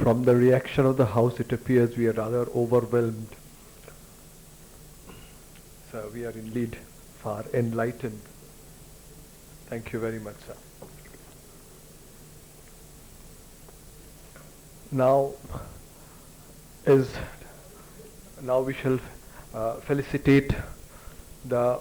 From the reaction of the House, it appears we are rather overwhelmed. So we are indeed far enlightened. Thank you very much, sir. Now we shall felicitate the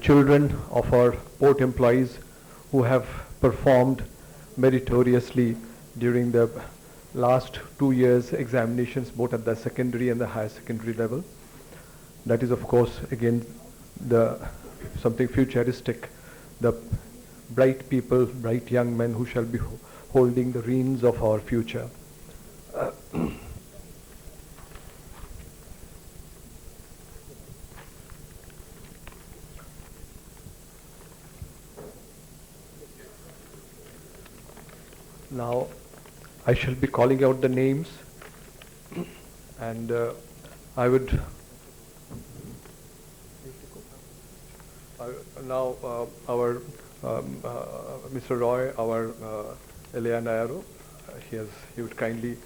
children of our port employees who have performed meritoriously during the last 2 years examinations, both at the secondary and the higher secondary level. That is, of course, again something futuristic. The bright people, bright young men who shall be holding the reins of our future. Now, I shall be calling out the names, and I would now our Mr. Roy, our Elia Nayaro, he would kindly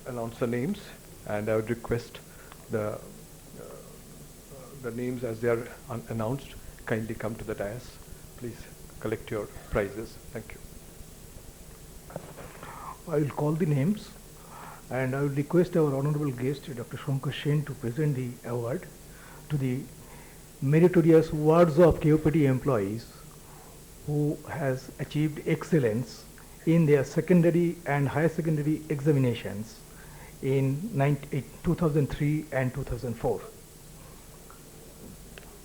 announce the names, and I would request the names as they are announced kindly come to the dais. Please collect your prizes. Thank you. I will call the names, and I will request our honorable guest, Dr. Shankar Sen, to present the award to the meritorious wards of KOPT employees who has achieved excellence in their secondary and higher secondary examinations in 2003 and 2004.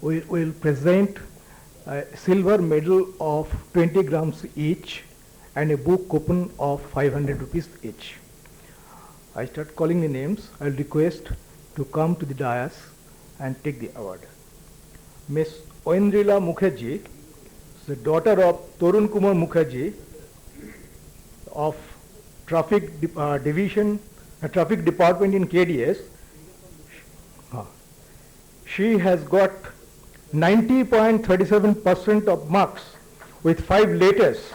We will present a silver medal of 20 grams each and a book coupon of 500 rupees each. I start calling the names. I will request to come to the dais and take the award. Miss Oindrila Mukherjee, the daughter of Torun Kumar Mukherjee of Traffic Traffic Department in KDS. She has got 90.37% of marks with 5 letters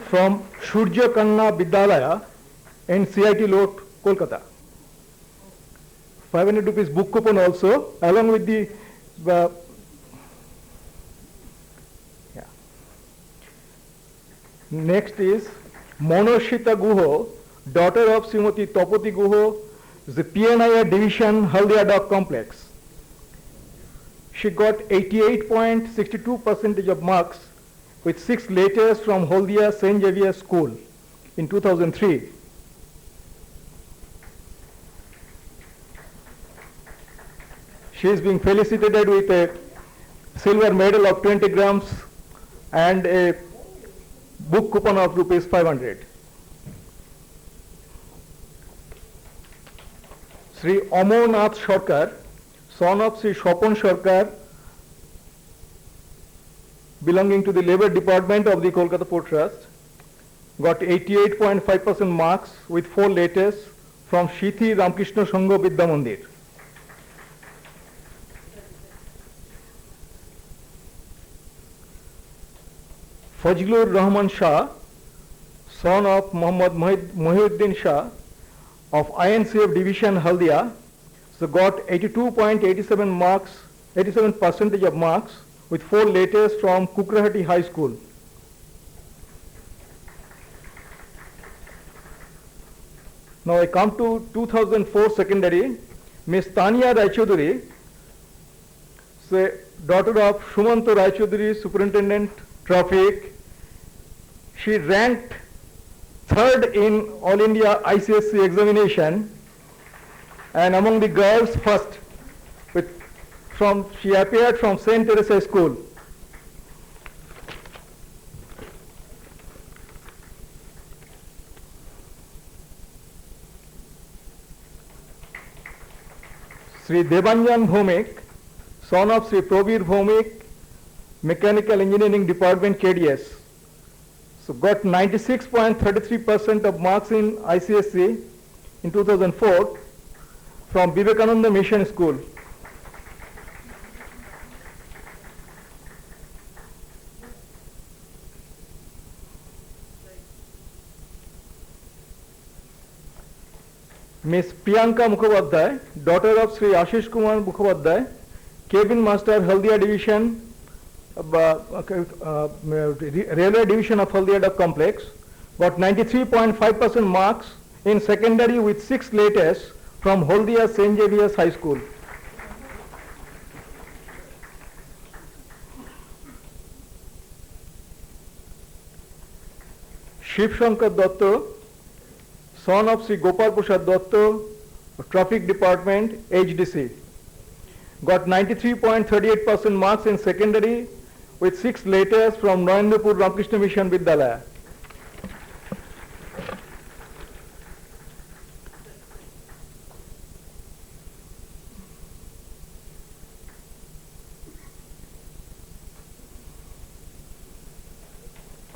from Surya Kanna Vidyalaya and CIT Lot, Kolkata. 500 rupees book coupon also, along with the Next is Monoshita Guho, daughter of Srimati Topati Guho, the PNIR division, Haldia Dock Complex. She got 88.62% of marks with 6 letters from Haldia St. Xavier School in 2003. She is being felicitated with a silver medal of 20 grams and a book coupon of rupees 500. Sri Amarnath Sarkar, son of Sri Shopon Sarkar, belonging to the Labour Department of the Kolkata Port Trust, got 88.5% marks with 4 letters from Shithi Ramkrishna Sangha Vidya Mandir. Fajlur Rahman Shah, son of Muhammad Mohiuddin Shah of INCF division Haldia, so got 82.87 marks, 87% of marks with 4 letters from Kukrahati High School. Now I come to 2004 secondary. Miss Tania Raichaudhuri, so daughter of Shumanto Raichaudhuri, Superintendent Traffic. She ranked 3rd in All India ICSE examination, and among the girls first. She appeared from St. Teresa School. Sri Debanjan Bhomik, son of Sri Probir Bhomik, Mechanical Engineering Department, KDS. So got 96.33% of marks in ICSE in 2004 from Vivekananda Mission School. Miss Priyanka Mukhopadhyay, daughter of Sri Ashish Kumar Mukhopadhyay, cabin master, Haldia division, railway division of Haldia Duck Complex, got 93.5% marks in secondary with 6 latest from Haldia St. Xavier's High School. Shiv Shankar Datta, son of Sri Gopal Prasad Datta, Traffic Department, HDC, got 93.38% marks in secondary with 6 latest from Narendrapur Ramakrishna Mission Vidyalaya.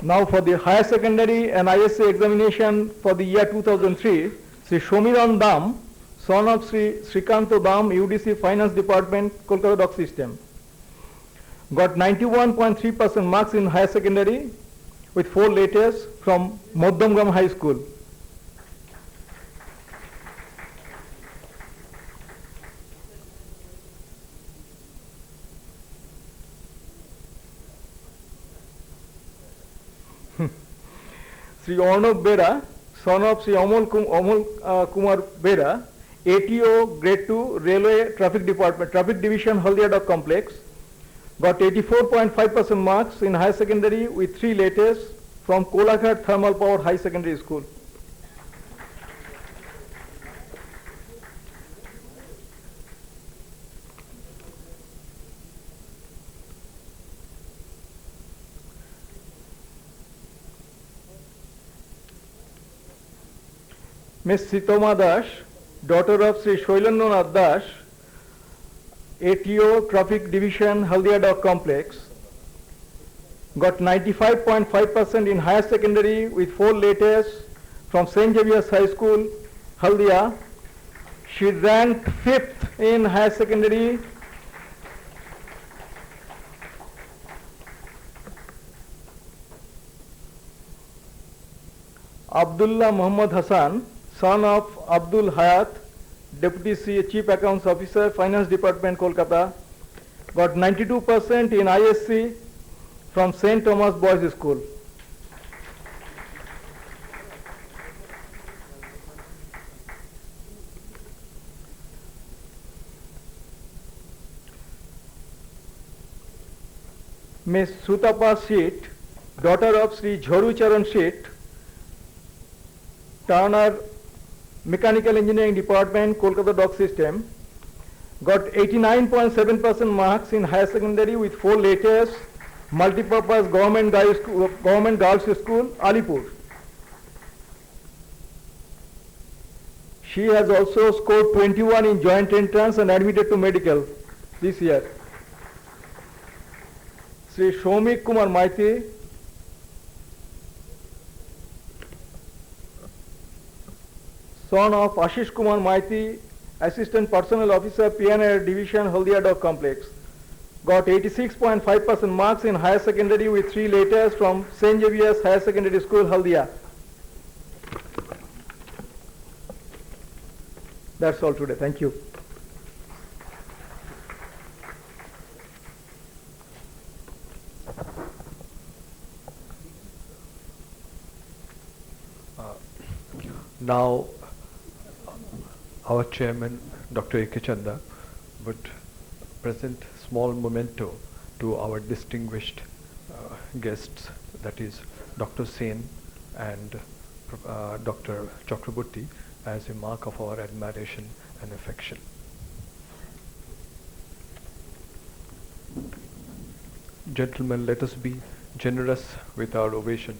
Now for the higher secondary and ISC examination for the year 2003, Sri Shomiran Dam, son of Sri Srikanto Dam, UDC Finance Department, Kolkata Dock System, got 91.3% marks in higher secondary with 4 latest from Moddamgram High School. Sri Arnab Bera, son of Sri Amol Kumar Bera, ATO Grade 2 Railway Traffic Department, Traffic Division, Haldia Duck Complex, got 84.5% marks in higher secondary with 3 latest from Kolakhat Thermal Power High Secondary School. Miss Sitoma Das, daughter of Sri Shailendranath Das, ATO Traffic Division, Haldia Duck Complex, got 95.5% in higher secondary with 4 latest from St. Xavier's High School, Haldia. She ranked 5th in higher secondary. Abdullah Muhammad Hassan, son of Abdul Hayat, Deputy Chief Accounts Officer, Finance Department, Kolkata, got 92% in ISC from St. Thomas Boys School. Miss Sutapa Sheet, daughter of Sri Jharu Charan Sheet, Turner Mechanical Engineering Department, Kolkata Dock System, got 89.7% marks in higher secondary with 4 latest multipurpose government girls school, Alipur. She has also scored 21 in joint entrance and admitted to medical this year. Sri Shomik Kumar Maiti, son of Ashish Kumar Maiti, Assistant Personnel Officer, PNR Division, Haldia Duck Complex, got 86.5% marks in higher secondary with 3 latest from St. Xavier's Higher Secondary School, Haldia. That's all today. Thank you. Now, our chairman, Dr. A.K. Chanda, would present small memento to our distinguished guests, that is Dr. Sen and Dr. Chakraborty, as a mark of our admiration and affection. Gentlemen, let us be generous with our ovation.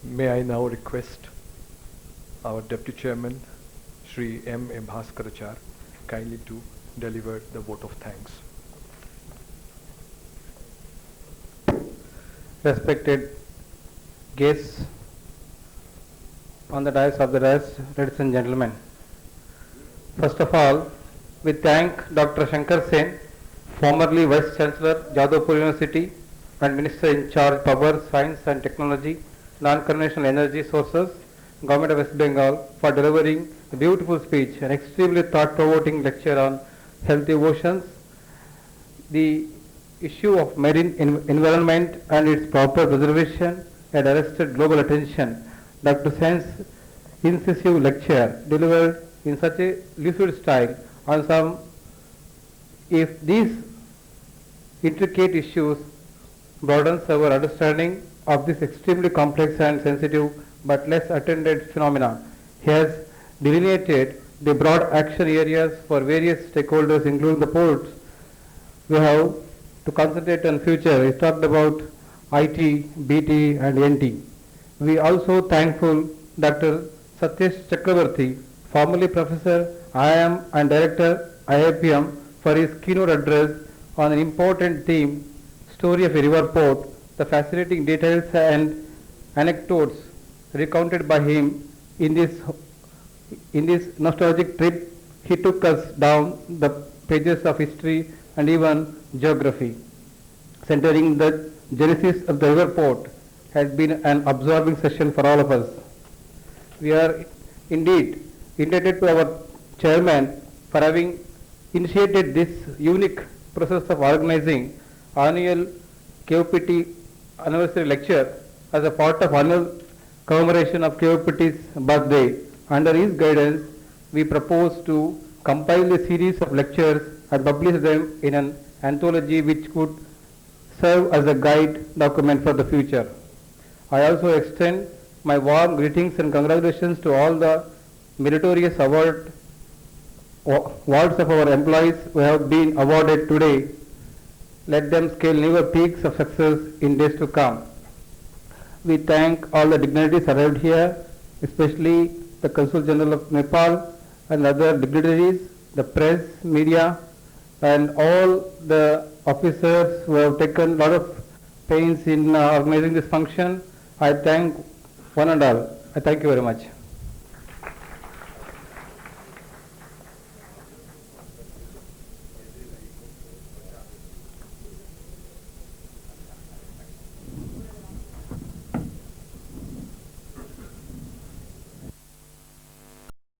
May I now request our Deputy Chairman, Shri M. M. Bhaskarachar kindly to deliver the vote of thanks. Respected guests on the dais of the dais, ladies and gentlemen. First of all, we thank Dr. Shankar Sen, formerly Vice Chancellor, Jadavpur University and Minister in charge Power, Science and Technology, Non-Conventional Energy Sources, Government of West Bengal, for delivering a beautiful speech, an extremely thought-provoking lecture on healthy oceans, the issue of marine environment and its proper preservation had arrested global attention. Dr. Sen's incisive lecture delivered in such a lucid style on some, if these intricate issues broadens our understanding of this extremely complex and sensitive but less attended phenomena. He has delineated the broad action areas for various stakeholders, including the ports. We have to concentrate on future. He talked about IT, BT and NT. We also thankful Dr. Satyesh Chakravarti, formerly Professor IIM and Director IIPM, for his keynote address on an important theme, story of a river port, the fascinating details and anecdotes recounted by him in this nostalgic trip. He took us down the pages of history and even geography. Centering the genesis of the river port has been an absorbing session for all of us. We are indeed indebted to our chairman for having initiated this unique process of organizing annual KOPT anniversary lecture as a part of annual commemoration of KOPT's birthday. Under his guidance, we propose to compile a series of lectures and publish them in an anthology which could serve as a guide document for the future. I also extend my warm greetings and congratulations to all the meritorious awards of our employees who have been awarded today. Let them scale newer peaks of success in days to come. We thank all the dignitaries arrived here, especially the Consul General of Nepal and other dignitaries, the press, media, and all the officers who have taken a lot of pains in organizing this function. I thank one and all. I thank you very much.